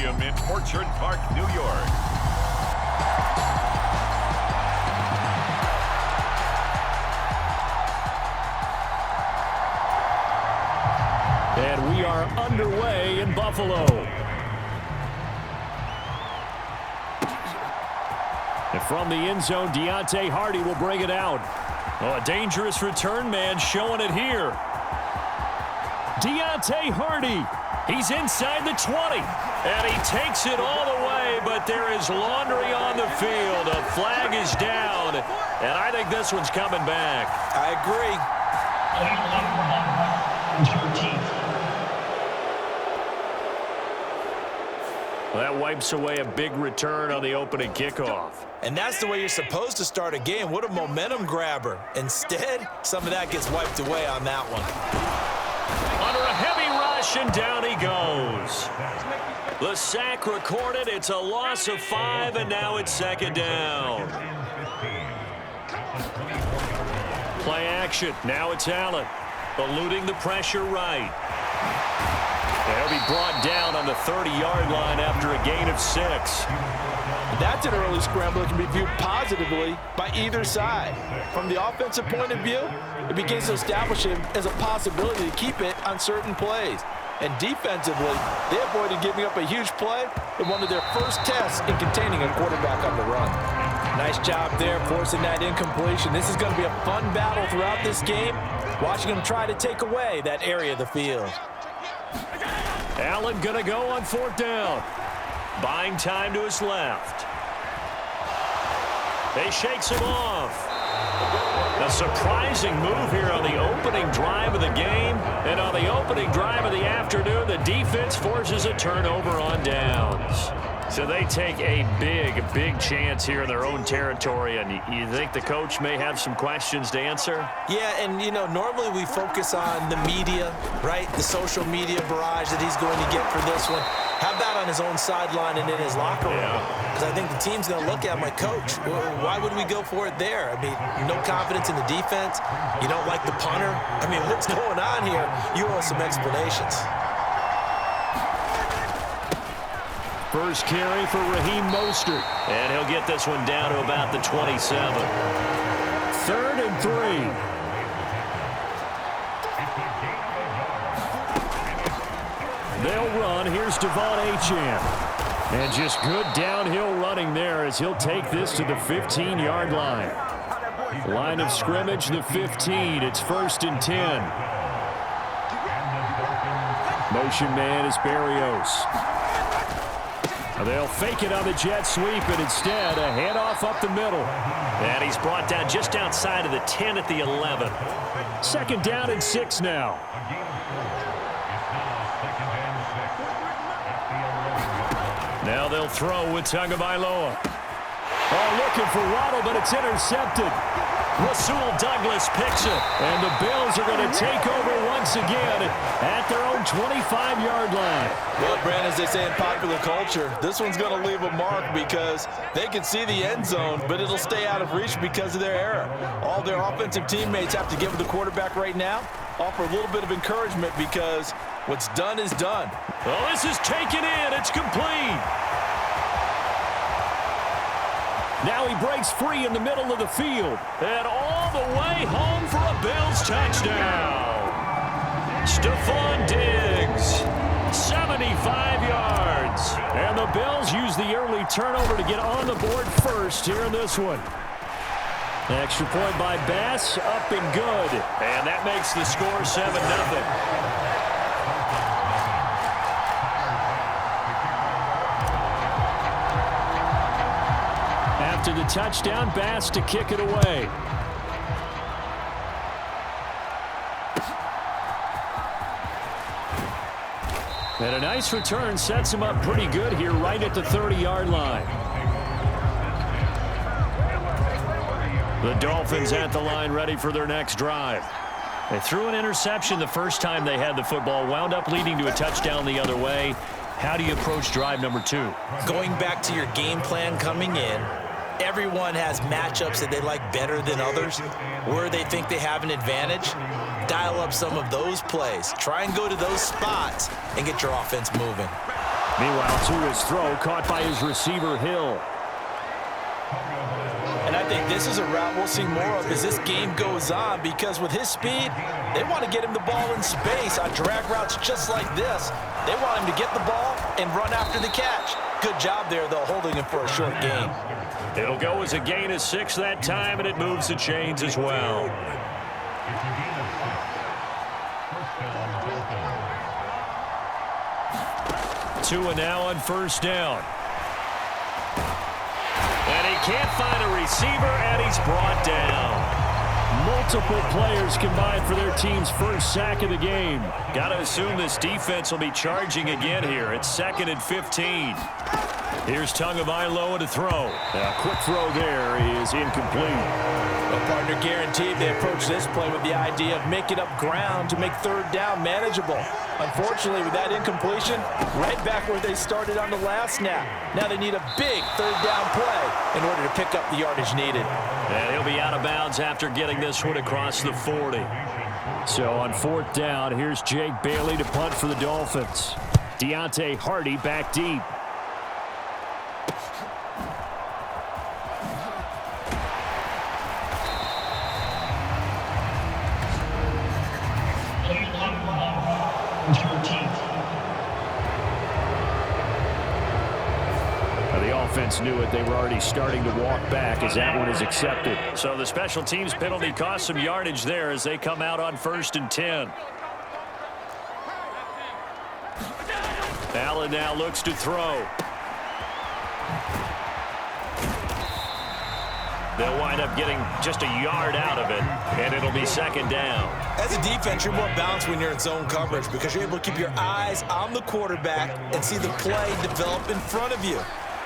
Stadium in Orchard Park, New York. And we are underway in Buffalo. And from the end zone, Deontay Hardy will bring it out. Oh, a dangerous return man showing it here. Deontay Hardy. He's inside the 20. And he takes it all the way, but there is laundry on the field. A flag is down. And I think this one's coming back. I agree. That wipes away a big return on the opening kickoff. And that's the way you're supposed to start a game. What a momentum grabber. Instead, some of that gets wiped away on that one. Under a heavy rush, and down he goes. The sack recorded. It's a loss of 5, and now it's second down. Play action. Now it's Allen. Eluding the pressure right. He'll be brought down on the 30-yard line after a gain of 6. That's an early scramble that can be viewed positively by either side. From the offensive point of view, it begins to establish him as a possibility to keep it on certain plays. And defensively, they avoided giving up a huge play in one of their first tests in containing a quarterback on the run. Nice job there forcing that incompletion. This is going to be a fun battle throughout this game, watching him try to take away that area of the field. Allen going to go on 4th down. Buying time to his left. He shakes him off. A surprising move here on the opening drive of the game. And on the opening drive of the afternoon, the defense forces a turnover on downs. So they take a big chance here in their own territory. And you think the coach may have some questions to answer? Yeah, and, you know, normally we focus on the media, right? The social media barrage that he's going to get for this one. How about on his own sideline and in his locker room? Because I think the team's going to look at my coach. Why would we go for it there? I mean, no confidence in the defense. You don't like the punter. I mean, what's going on here? You owe us some explanations. First carry for Raheem Mostert. And he'll get this one down to about the 27. 3rd and 3. They'll run. Here's Devon Achane. And just good downhill running there as he'll take this to the 15-yard line. Line of scrimmage, the 15. It's 1st and 10. Motion man is Barrios. They'll fake it on the jet sweep, and instead a handoff up the middle. And he's brought down just outside of the 10 at the 11. 2nd down and 6 now. Now they'll throw with Tagovailoa. Oh, looking for Waddle, but it's intercepted. Rasul Douglas picks it. And the Bills are going to take over once again at their own 25-yard line. Well, Brandon, as they say in popular culture, this one's going to leave a mark because they can see the end zone, but it'll stay out of reach because of their error. All their offensive teammates have to give the quarterback right now, offer a little bit of encouragement because what's done is done. Well, this is taken in. It's complete. Now he breaks free in the middle of the field. And all the way home for a Bills touchdown. Stephon Diggs, 75 yards. And the Bills use the early turnover to get on the board first here in this one. Extra point by Bass, up and good. And that makes the score 7-0. After the touchdown, Bass to kick it away. And a nice return sets him up pretty good here right at the 30-yard line. The Dolphins at the line ready for their next drive. They threw an interception the first time they had the football, wound up leading to a touchdown the other way. How do you approach drive number 2? Going back to your game plan coming in, everyone has matchups that they like better than others, where they think they have an advantage. Dial up some of those plays. Try and go to those spots and get your offense moving. Meanwhile, to his throw, caught by his receiver, Hill. And I think this is a route we'll see more of as this game goes on, because with his speed, they want to get him the ball in space on drag routes just like this. They want him to get the ball and run after the catch. Good job there, though, holding him for a short gain. It'll go as a gain of 6 that time, and it moves the chains as well. Tua now on first down. And he can't find a receiver, and he's brought down. Multiple players combined for their team's first sack of the game. Got to assume this defense will be charging again here. It's 2nd and 15. Here's Tagovailoa to throw. A quick throw there is incomplete. Well, partner, guaranteed they approach this play with the idea of making up ground to make third down manageable. Unfortunately, with that incompletion, right back where they started on the last snap. Now they need a big third down play in order to pick up the yardage needed. And he'll be out of bounds after getting this one across the 40. So on 4th down, here's Jake Bailey to punt for the Dolphins. Deontay Hardy back deep. Knew it. They were already starting to walk back as that one is accepted. So the special teams penalty cost some yardage there as they come out on 1st and 10. Allen now looks to throw. They'll wind up getting just a yard out of it, and it'll be 2nd down. As a defense, you're more balanced when you're in zone coverage because you're able to keep your eyes on the quarterback and see the play develop in front of you.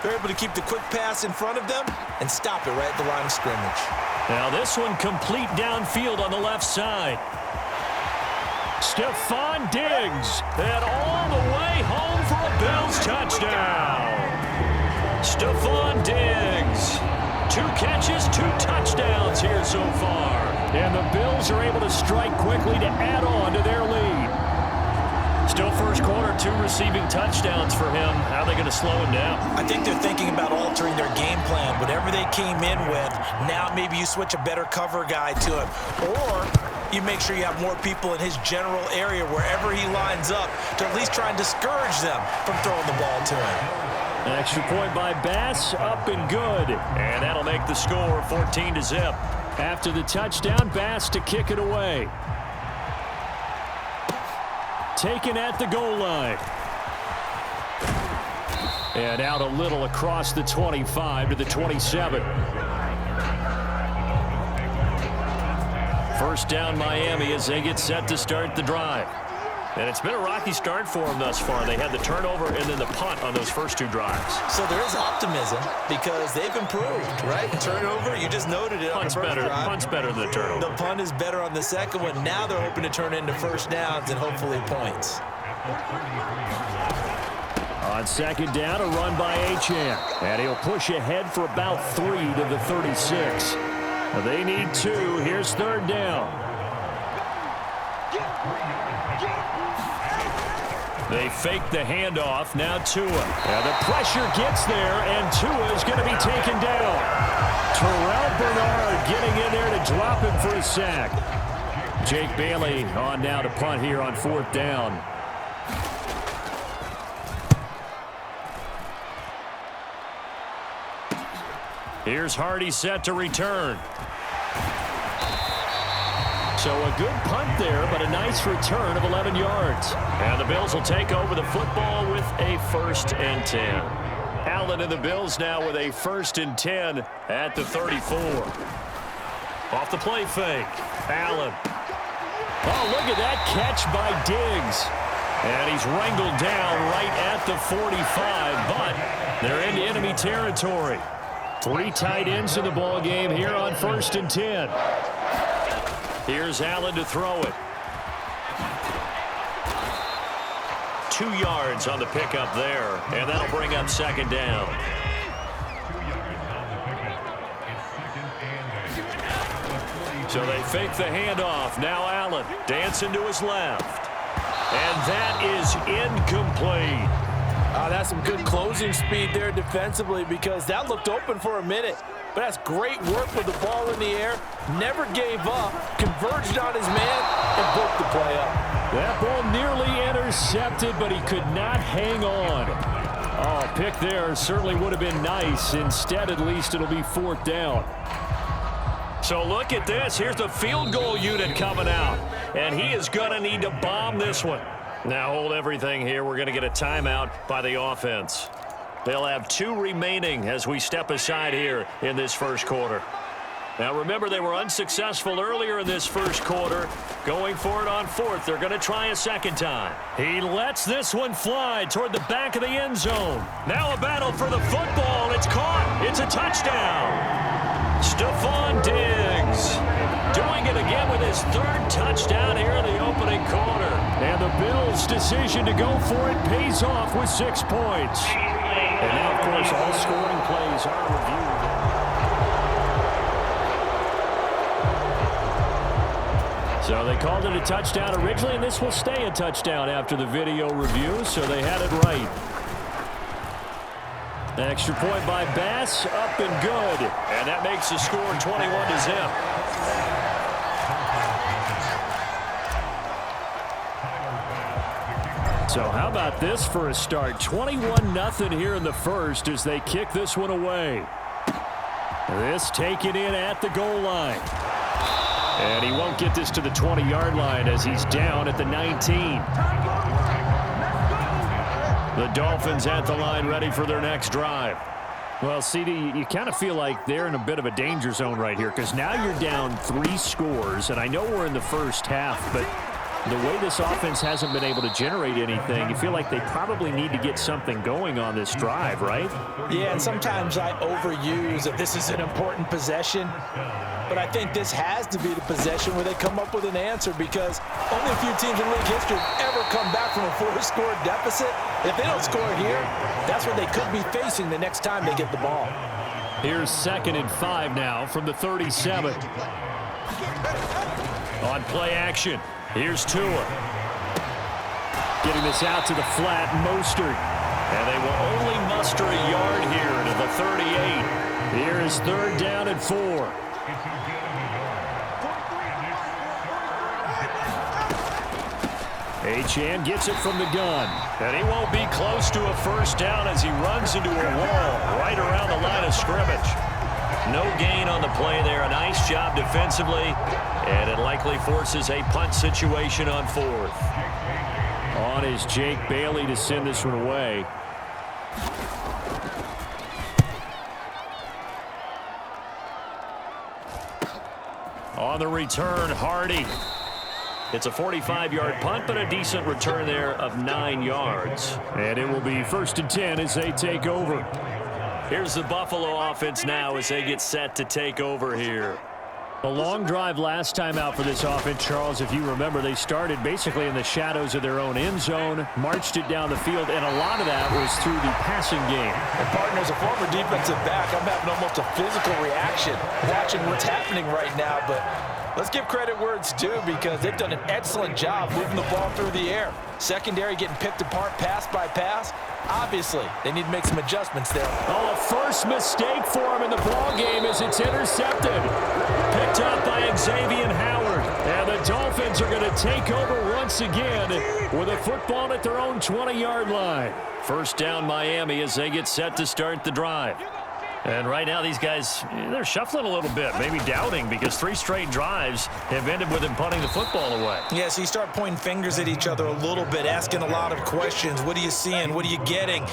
They're able to keep the quick pass in front of them and stop it right at the line of scrimmage. Now this one complete downfield on the left side. Stephon Diggs, and all the way home for a Bills touchdown. Stephon Diggs, 2 catches, 2 touchdowns here so far. And the Bills are able to strike quickly to add on to their lead. Still first quarter, 2 receiving touchdowns for him. How are they going to slow him down? I think they're thinking about altering their game plan. Whatever they came in with, now maybe you switch a better cover guy to him. Or you make sure you have more people in his general area wherever he lines up to at least try and discourage them from throwing the ball to him. An extra point by Bass, up and good. And that'll make the score 14-0. After the touchdown, Bass to kick it away. Taken at the goal line. And out a little across the 25 to the 27. First down Miami as they get set to start the drive. And it's been a rocky start for them thus far. They had the turnover and then the punt on those first 2 drives. So there is optimism because they've improved, right? Turnover, you just noted it. Punt's better. Punt's better than the turnover. The punt is better on the second one. Now they're hoping to turn into first downs and hopefully points. On 2nd down, a run by Achane. And he'll push ahead for about 3 to the 36. They need 2. Here's 3rd down. They fake the handoff. Now Tua. And the pressure gets there, and Tua is going to be taken down. Terrell Bernard getting in there to drop him for a sack. Jake Bailey on now to punt here on 4th down. Here's Hardy set to return. So a good punt there, but a nice return of 11 yards. And the Bills will take over the football with a 1st and 10. Allen and the Bills now with a 1st and 10 at the 34. Off the play fake. Allen. Oh, look at that catch by Diggs. And he's wrangled down right at the 45, but they're into enemy territory. 3 tight ends in the ball game here on 1st and 10. Here's Allen to throw it. 2 yards on the pickup there, and that'll bring up 2nd down. So they fake the handoff. Now Allen dancing to his left. And that is incomplete. That's some good closing speed there defensively because that looked open for a minute. But that's great work with the ball in the air. Never gave up, converged on his man, and broke the play up. That ball nearly intercepted, but he could not hang on. Oh, pick there certainly would have been nice. Instead, at least it'll be 4th down. So look at this. Here's the field goal unit coming out. And he is going to need to bomb this one. Now hold everything here. We're going to get a timeout by the offense. They'll have 2 remaining as we step aside here in this first quarter. Now remember, they were unsuccessful earlier in this first quarter. Going for it on 4th. They're going to try a second time. He lets this one fly toward the back of the end zone. Now a battle for the football. It's caught. It's a touchdown. Stephon Diggs doing it again with his 3rd touchdown here in the opening quarter. And the Bills' decision to go for it pays off with 6 points. And now, of course, all scoring plays are reviewed. So they called it a touchdown originally, and this will stay a touchdown after the video review, so they had it right. Extra point by Bass, up and good. And that makes the score 21-0. So how about this for a start? 21-0 here in the first as they kick this one away. This taken in at the goal line. And he won't get this to the 20-yard line as he's down at the 19. The Dolphins at the line ready for their next drive. Well, CD, you kind of feel like they're in a bit of a danger zone right here because now you're down 3 scores, and I know we're in the first half, but the way this offense hasn't been able to generate anything, you feel like they probably need to get something going on this drive, right? Yeah, and sometimes I overuse that this is an important possession, but I think this has to be the possession where they come up with an answer because only a few teams in league history have ever come back from a 4-score deficit. If they don't score here, that's what they could be facing the next time they get the ball. Here's 2nd and 5 now from the 37. On play action, here's Tua. Getting this out to the flat, Mostert. And they will only muster a yard here to the 38. Here is 3rd down and 4. Achane gets it from the gun. And he won't be close to a first down as he runs into a wall right around the line of scrimmage. No gain on the play there. A nice job defensively. And it likely forces a punt situation on 4th. On is Jake Bailey to send this one away. On the return, Hardy. It's a 45-yard punt, but a decent return there of 9 yards. And it will be 1st and 10 as they take over. Here's the Buffalo offense now as they get set to take over here. A long drive last time out for this offense, Charles. If you remember, they started basically in the shadows of their own end zone, marched it down the field, and a lot of that was through the passing game. And partner, as a former defensive back, I'm having almost a physical reaction watching what's happening right now, but let's give credit where it's due because they've done an excellent job moving the ball through the air. Secondary getting picked apart pass by pass. Obviously, they need to make some adjustments there. Oh, a first mistake for him in the ball game as it's intercepted. Picked up by Xavier Howard. And the Dolphins are going to take over once again with a football at their own 20-yard line. First down Miami as they get set to start the drive. And right now these guys, they're shuffling a little bit, maybe doubting because 3 straight drives have ended with them punting the football away. Yeah, so you start pointing fingers at each other a little bit, asking a lot of questions. What are you seeing? What are you getting?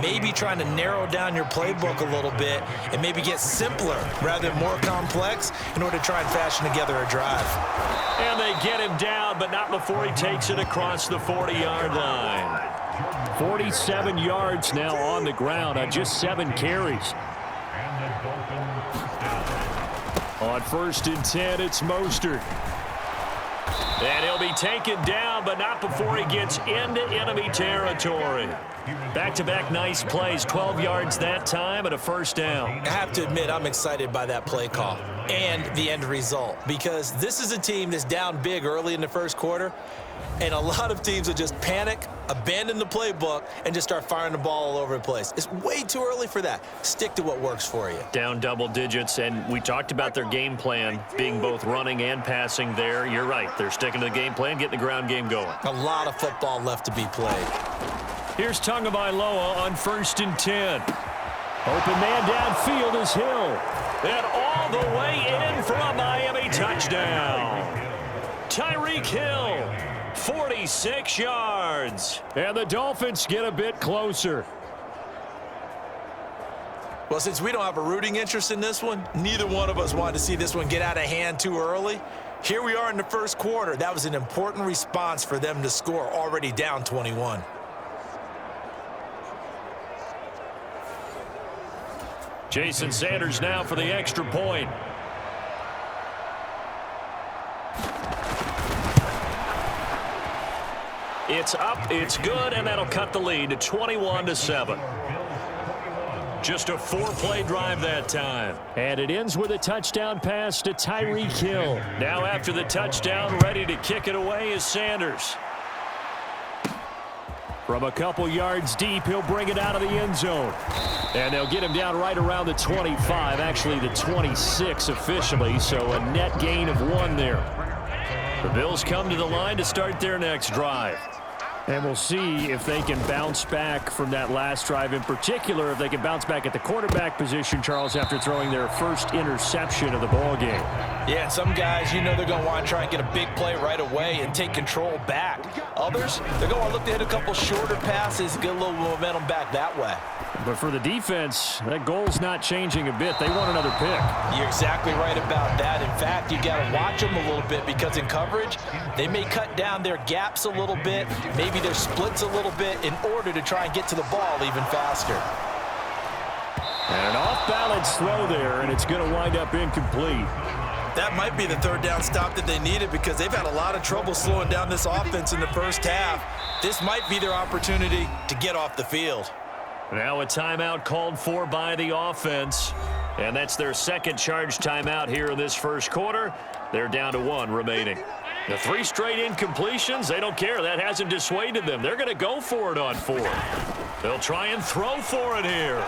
Maybe trying to narrow down your playbook a little bit and maybe get simpler rather than more complex in order to try and fashion together a drive. And they get him down, but not before he takes it across the 40-yard line. 47 yards now on the ground on just 7 carries. On 1st and 10, it's Mostert. And he'll be taken down, but not before he gets into enemy territory. Back-to-back nice plays, 12 yards that time and a first down. I have to admit, I'm excited by that play call and the end result because this is a team that's down big early in the first quarter. And a lot of teams will just panic, abandon the playbook, and just start firing the ball all over the place. It's way too early for that. Stick to what works for you. Down double digits, and we talked about their game plan being both running and passing there. You're right. They're sticking to the game plan, getting the ground game going. A lot of football left to be played. Here's Tagovailoa on 1st and 10. Open man downfield is Hill. And all the way in for a Miami touchdown. Tyreek Hill, 46 yards. And the Dolphins get a bit closer. Well, since we don't have a rooting interest in this one, neither one of us wanted to see this one get out of hand too early. Here we are in the first quarter. That was an important response for them to score, already down 21. Jason Sanders now for the extra point. It's up, it's good, and that'll cut the lead to 21-7. Just a 4-play drive that time. And it ends with a touchdown pass to Tyreek Hill. Now after the touchdown, ready to kick it away is Sanders. From a couple yards deep, he'll bring it out of the end zone. And they'll get him down right around the 25, actually the 26 officially, so a net gain of 1 there. The Bills come to the line to start their next drive. And we'll see if they can bounce back from that last drive, in particular if they can bounce back at the quarterback position, Charles, after throwing their first interception of the ball game. Yeah, and some guys, you know, they're going to want to try and get a big play right away and take control back. Others, they're going to want to look to hit a couple shorter passes, get a little momentum back that way. But for the defense, that goal's not changing a bit. They want another pick. You're exactly right about that. In fact, you got to watch them a little bit because in coverage, they may cut down their gaps a little bit, maybe their splits a little bit in order to try and get to the ball even faster. And an off-balance throw there, and it's going to wind up incomplete. That might be the third down stop that they needed because they've had a lot of trouble slowing down this offense in the first half. This might be their opportunity to get off the field. Now a timeout called for by the offense. And that's their second charge timeout here in this first quarter. They're down to 1 remaining. The 3 straight incompletions, they don't care. That hasn't dissuaded them. They're going to go for it on 4th. They'll try and throw for it here.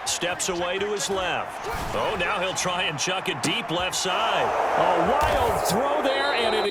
Steps away to his left. Oh, now he'll try and chuck it deep left side. A wild throw there, and it